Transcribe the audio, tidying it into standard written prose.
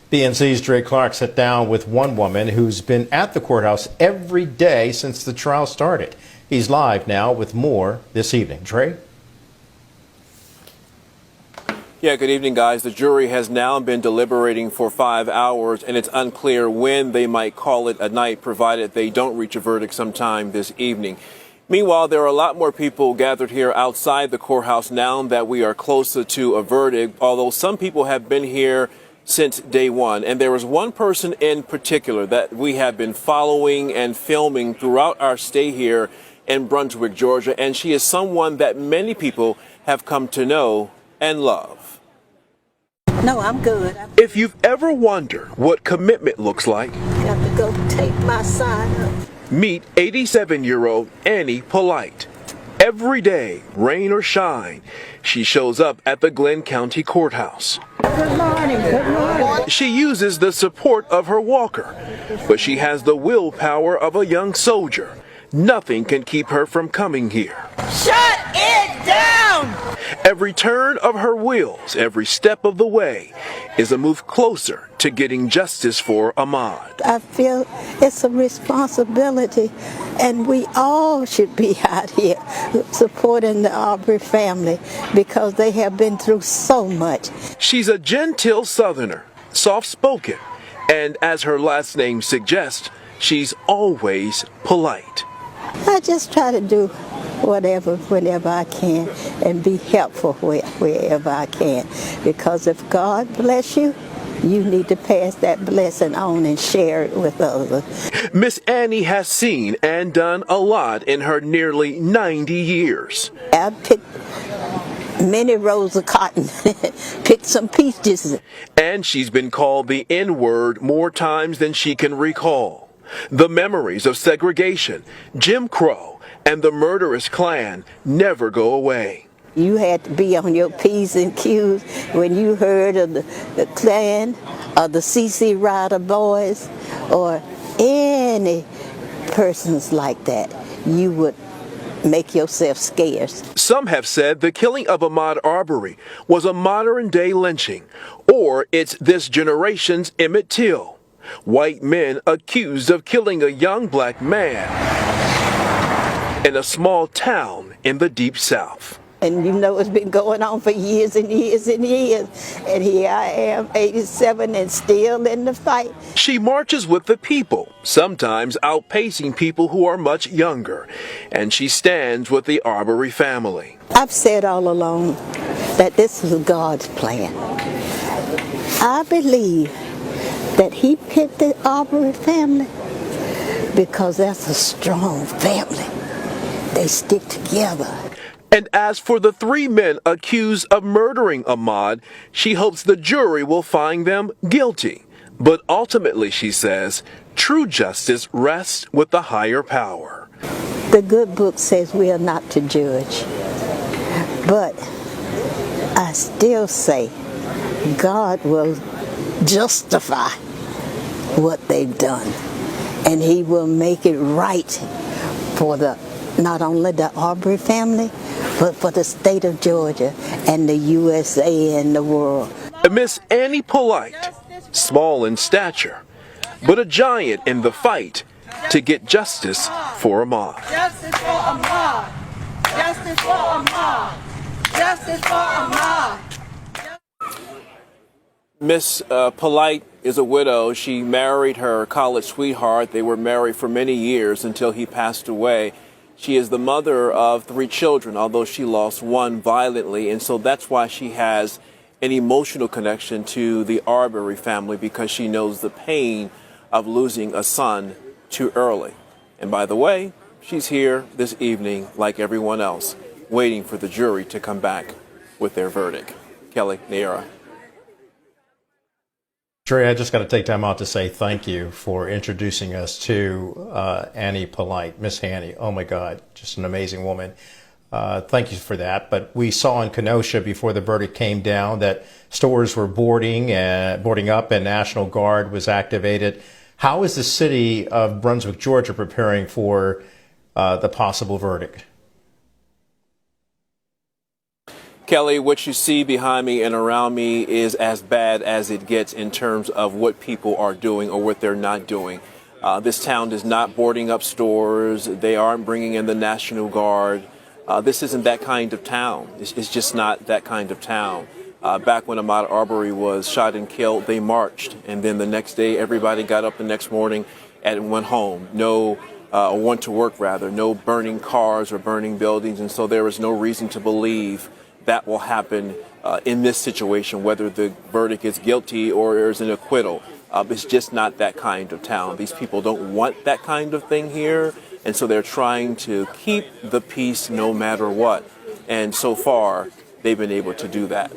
BNC's Dre Clark sat down with one woman who's been at the courthouse every day since the trial started. He's live now with more this evening. Dre? Yeah, good evening, guys. The jury has now been deliberating for 5 hours, and it's unclear when they might call it a night, provided they don't reach a verdict sometime this evening. Meanwhile, there are a lot more people gathered here outside the courthouse now that we are closer to a verdict, although some people have been here since day one. And there is one person in particular that we have been following and filming throughout our stay here in Brunswick, Georgia, and she is someone that many people have come to know and love. No, I'm good. If you've ever wondered what commitment looks like, Got to go take my sign up. meet 87-year-old Annie Polite. Every day, rain or shine, she shows up at the Glenn County Courthouse. Good morning, good morning. She uses the support of her walker, but she has the willpower of a young soldier. Nothing can keep her from coming here. Shut it down! Every turn of her wheels, every step of the way, is a move closer to getting justice for Ahmaud. I feel it's a responsibility, and we all should be out here supporting the Arbery family because they have been through so much. She's a genteel Southerner, soft-spoken, and as her last name suggests, she's always polite. I just try to do whatever, whenever I can, and be helpful wherever I can. Because if God bless you, you need to pass that blessing on and share it with others. Miss Annie has seen and done a lot in her nearly 90 years. I picked many rows of cotton, picked some peaches. And she's been called the N-word more times than she can recall. The memories of segregation, Jim Crow, and the murderous Klan never go away. You had to be on your P's and Q's when you heard of the Klan or the CC Rider boys or any persons like that. You would make yourself scarce. Some have said the killing of Ahmaud Arbery was a modern-day lynching, or it's this generation's Emmett Till. White men accused of killing a young black man in a small town in the Deep South. And you know it's been going on for years and years and years. And here I am, 87, and still in the fight. She marches with the people, sometimes outpacing people who are much younger. And she stands with the Arbery family. I've said all along that this is God's plan. I believe that He picked the Arbery family because that's a strong family. They stick together. And as for the 3 men accused of murdering Ahmaud, she hopes the jury will find them guilty. But ultimately, she says, true justice rests with the higher power. The good book says we are not to judge. But I still say God will justify what they've done. And He will make it right for not only the Arbery family, but for the state of Georgia and the USA and the world. Miss Annie Polite, small in stature, but a giant in the fight to get justice for Ahmaud. Justice for Ahmaud. Justice for Ahmaud. Justice for Ahmaud. Miss Polite is a widow. She married her college sweetheart. They were married for many years until he passed away. She is the mother of 3 children, although she lost one violently, and so that's why she has an emotional connection to the Arbery family, because she knows the pain of losing a son too early. And by the way, she's here this evening like everyone else, waiting for the jury to come back with their verdict. Kelly, Niara. Dre, I just got to take time out to say thank you for introducing us to Annie Polite, Miss Annie. Oh my God, just an amazing woman. Thank you for that. But we saw in Kenosha before the verdict came down that stores were boarding up and National Guard was activated. How is the city of Brunswick, Georgia preparing for the possible verdict? Kelly, what you see behind me and around me is as bad as it gets in terms of what people are doing or what they're not doing. This town is not boarding up stores. They aren't bringing in the National Guard. This isn't that kind of town. It's just not that kind of town. Back when Ahmaud Arbery was shot and killed, they marched. And then the next day, everybody got up the next morning and went home. Went to work, rather. No burning cars or burning buildings. And so there is no reason to believe that will happen in this situation, whether the verdict is guilty or there's an acquittal. It's just not that kind of town. These people don't want that kind of thing here. And so they're trying to keep the peace no matter what. And so far, they've been able to do that.